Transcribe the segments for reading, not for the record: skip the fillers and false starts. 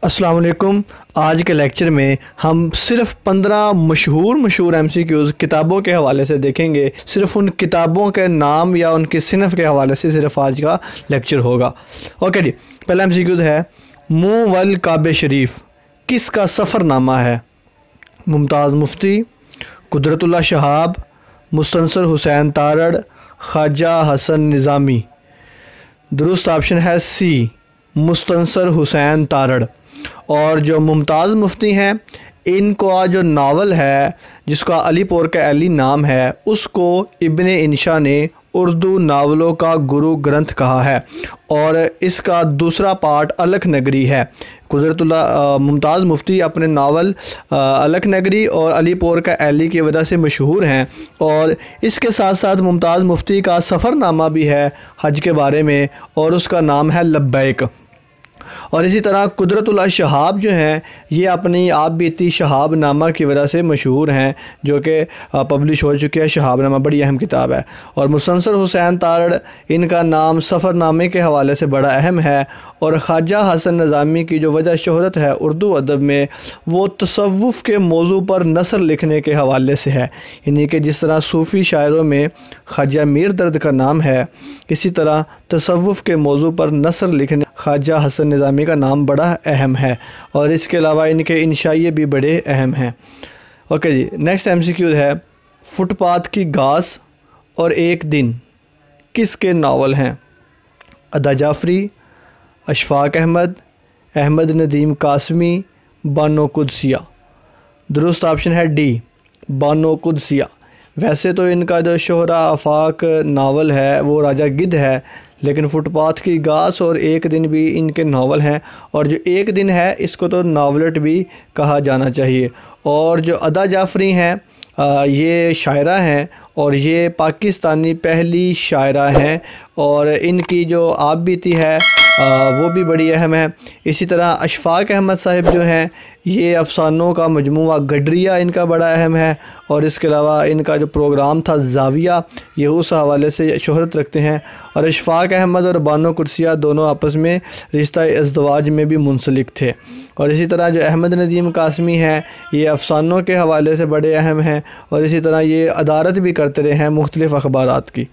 السلام علیکم۔ آج کے لیکچر میں ہم صرف 15 مشہور MCQs کتابوں کے حوالے سے دیکھیں گے۔ صرف ان کتابوں کے نام یا ان کی صنف کے حوالے سے صرف آج کا لیکچر ہوگا۔ اوکے جی، پہلا MCQ ہے منہ والکعبہ شریف کس کا سفر نامہ ہے؟ ممتاز مفتی، قدرت اللہ شہاب، مستنصر حسین تارڑ، خواجہ حسن نظامی۔ درست آپشن ہے سی، مستنصر حسین تارڑ۔ اور جو ممتاز مفتی ہیں ان کو جو ناول ہے جس کا علی پور کا علی نام ہے اس کو ابن انشا نے اردو ناولوں کا گرو گرنتھ کہا ہے، اور اس کا دوسرا پارٹ الکھ نگری ہے۔ قدرت اللہ ممتاز مفتی اپنے ناول الکھ نگری اور علی پور کا علی کی وجہ سے مشہور ہیں، اور اس کے ساتھ ساتھ ممتاز مفتی کا سفر نامہ بھی ہے حج کے بارے میں، اور اس کا نام ہے لبیک۔ اور اسی طرح قدرت اللہ شہاب جو ہیں یہ اپنی آپ بیتی شہاب نامہ کی وجہ سے مشہور ہیں، جو کہ پبلش ہو چکی ہے۔ شہاب نامہ بڑی اہم کتاب ہے۔ اور مستنصر حسین تارڑ ان کا نام سفر نامے کے حوالے سے بڑا اہم ہے، اور خواجہ حسن نظامی کی جو وجہ شہرت ہے اردو ادب میں وہ تصوف کے موضوع پر نثر لکھنے کے حوالے سے ہے، یعنی کہ جس طرح صوفی شاعروں میں خواجہ میر درد کا نام ہے، اسی طرح تصوف کے موضوع پر نثر لکھنے خواجہ حسن نظامی کا نام بڑا اہم ہے، اور اس کے علاوہ ان کے انشائیے بھی بڑے اہم ہیں۔ اوکے جی، نیکسٹ MCQ ہے فٹ پاتھ کی گھاس اور ایک دن کس کے ناول ہیں؟ ادا جعفری، اشفاق احمد، احمد ندیم قاسمی، بانو قدسیہ۔ درست آپشن ہے ڈی، بانو قدسیہ۔ ویسے تو ان کا جو شہرہ آفاق ناول ہے وہ راجہ گدھ ہے، لیکن فٹ پاتھ کی گھاس اور ایک دن بھی ان کے ناول ہیں، اور جو ایک دن ہے اس کو تو ناولٹ بھی کہا جانا چاہیے۔ اور جو ادا جعفری ہیں یہ شاعرہ ہیں، اور یہ پاکستانی پہلی شاعرہ ہیں، اور ان کی جو آپ بیتی ہے وہ بھی بڑی اہم ہے۔ اسی طرح اشفاق احمد صاحب جو ہیں یہ افسانوں کا مجموعہ گڈریہ ان کا بڑا اہم ہے، اور اس کے علاوہ ان کا جو پروگرام تھا زاویہ یہ اس حوالے سے شہرت رکھتے ہیں۔ اور اشفاق احمد اور بانو قدسیہ دونوں آپس میں رشتہ ازدواج میں بھی منسلک تھے۔ اور اسی طرح جو احمد ندیم قاسمی ہیں یہ افسانوں کے حوالے سے بڑے اہم ہیں، اور اسی طرح یہ ادارت بھی کرتے رہے ہیں مختلف اخبارات کی۔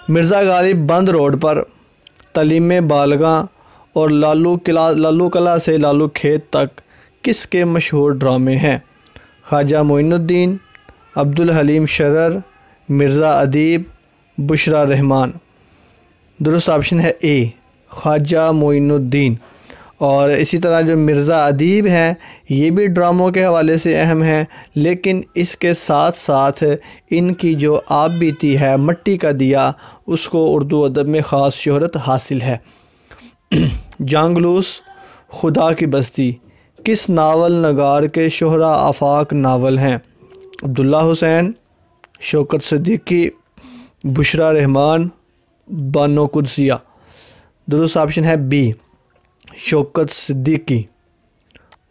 مرزا غالب بند روڈ پر، تعلیم بالغاں اور لالو قلعہ سے لالو کھیت تک کس کے مشہور ڈرامے ہیں؟ خواجہ معین الدین، عبدالحلیم شرر، مرزا ادیب، بشرا رحمان۔ درست آپشن ہے اے، خواجہ معین الدین۔ اور اسی طرح جو مرزا ادیب ہیں یہ بھی ڈراموں کے حوالے سے اہم ہیں، لیکن اس کے ساتھ ساتھ ان کی جو آپ بیتی ہے مٹی کا دیا اس کو اردو ادب میں خاص شہرت حاصل ہے۔ جانگلوس، خدا کی بستی کس ناول نگار کے شہرہ آفاق ناول ہیں؟ عبداللہ حسین، شوکت صدیقی، بشرا رحمان، بانو قدسیہ۔ درست آپشن ہے بی، شوکت صدیقی۔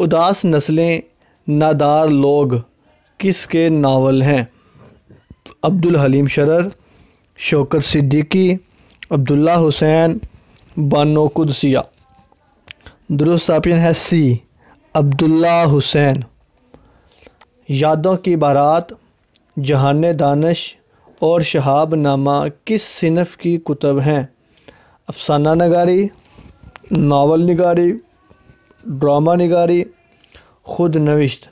اداس نسلیں نادار لوگ کس کے ناول ہیں؟ عبدالحلیم شرر، شوکت صدیقی، عبداللہ حسین، بانو قدسیہ۔ درست آپشن ہے سی، عبداللہ حسین۔ یادوں کی بارات، جہان دانش اور شہاب نامہ کس صنف کی کتب ہیں؟ افسانہ نگاری، ناول نگاری، ڈرامہ نگاری، خود نوشت۔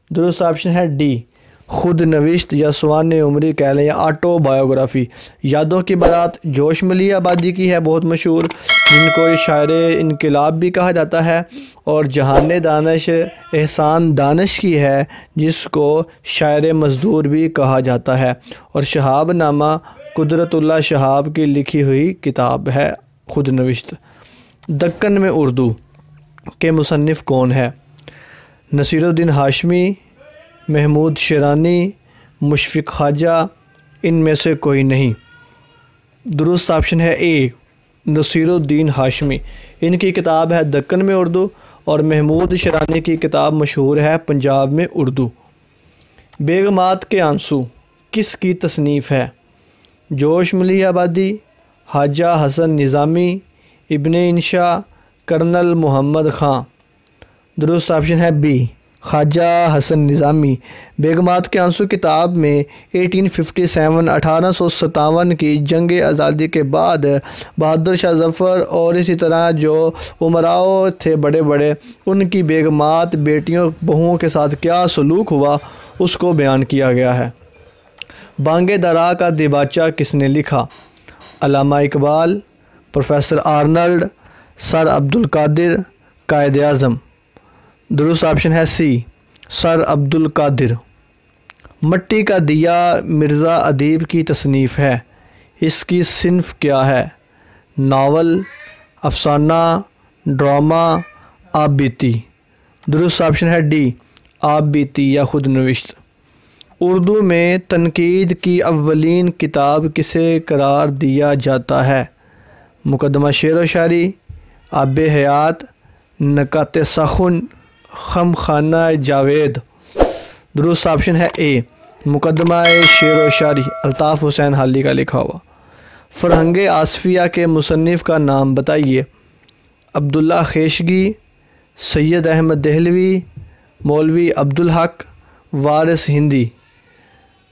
درست آپشن ہے ڈی، خود نوشت یا سوانح عمری کہہ لیں یا آٹو بایوگرافی۔ یادوں کی بارات جوش ملی آبادی کی ہے بہت مشہور، جن کو شاعر انقلاب بھی کہا جاتا ہے، اور جہان دانش احسان دانش کی ہے جس کو شاعر مزدور بھی کہا جاتا ہے، اور شہاب نامہ قدرت اللہ شہاب کی لکھی ہوئی کتاب ہے خود نوشت۔ دکن میں اردو کے مصنف کون ہے؟ نصیر الدین ہاشمی، محمود شیرانی، مشفق خواجہ، ان میں سے کوئی نہیں۔ درست آپشن ہے اے، نصیر الدین ہاشمی۔ ان کی کتاب ہے دکن میں اردو، اور محمود شیرانی کی کتاب مشہور ہے پنجاب میں اردو۔ بیگمات کے آنسو کس کی تصنیف ہے؟ جوش ملی آبادی، خواجہ حسن نظامی، ابن انشا، کرنل محمد خان۔ درست آپشن ہے بی، خواجہ حسن نظامی۔ بیگمات کے آنسو کتاب میں 1857 کی جنگ آزادی کے بعد بہادر شاہ ظفر اور اسی طرح جو امراؤ تھے بڑے بڑے، ان کی بیگمات بیٹیوں بہوؤں کے ساتھ کیا سلوک ہوا اس کو بیان کیا گیا ہے۔ بانگ درا کا دیباچہ کس نے لکھا؟ علامہ اقبال، پروفیسر آرنلڈ، سر عبدالقادر، قائد اعظم۔ درست آپشن ہے سی، سر عبدالقادر۔ مٹی کا دیا مرزا ادیب کی تصنیف ہے، اس کی صنف کیا ہے؟ ناول، افسانہ، ڈرامہ، آپ بیتی۔ درست آپشن ہے ڈی، آپ بیتی یا خود نوشت۔ اردو میں تنقید کی اولین کتاب کسے قرار دیا جاتا ہے؟ مقدمہ شعر و شاعری، آب حیات، نکات سخن، خم خانہ جاوید۔ درست آپشن ہے اے، مقدمہ شعر و شاعری، الطاف حسین حالی کا لکھا ہوا۔ فرہنگ آصفیہ کے مصنف کا نام بتائیے۔ عبداللہ خیشگی، سید احمد دہلوی، مولوی عبدالحق، وارث ہندی۔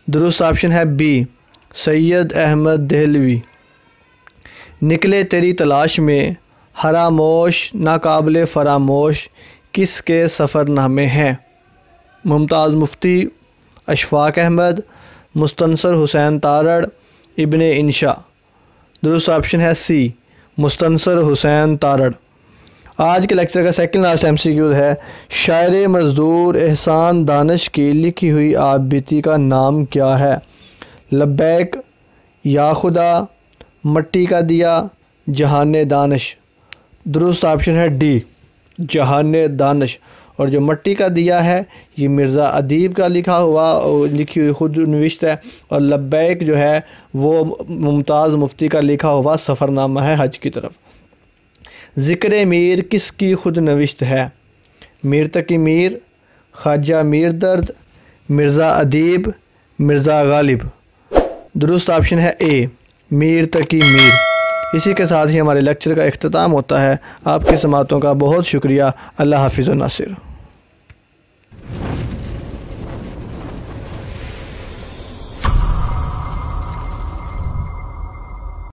درست آپشن ہے بی، سید احمد دہلوی۔ نکلے تیری تلاش میں، حراموش، ناقابل فراموش کس کے سفر نامے ہیں؟ ممتاز مفتی، اشفاق احمد، مستنصر حسین تارڑ، ابن انشا۔ درست آپشن ہے سی، مستنصر حسین تارڑ۔ آج کے لیکچر کا سیکنڈ لاسٹ MCQ ہے، شاعر مزدور احسان دانش کی لکھی ہوئی آپ بیتی کا نام کیا ہے؟ لبیک، یا خدا، مٹی کا دیا، جہان دانش۔ درست آپشن ہے ڈی، جہان دانش۔ اور جو مٹی کا دیا ہے یہ مرزا ادیب کا لکھا ہوا لکھی ہوئی خود نوشت ہے، اور لبیک جو ہے وہ ممتاز مفتی کا لکھا ہوا سفر نامہ ہے حج کی طرف۔ ذکر میر کس کی خود نوشت ہے؟ میر تقی میر، خواجہ میر درد، مرزا ادیب، مرزا غالب۔ درست آپشن ہے اے، میر تقی میر۔ اسی کے ساتھ ہی ہمارے لیکچر کا اختتام ہوتا ہے۔ آپ کی سماعتوں کا بہت شکریہ۔ اللہ حافظ و ناصر۔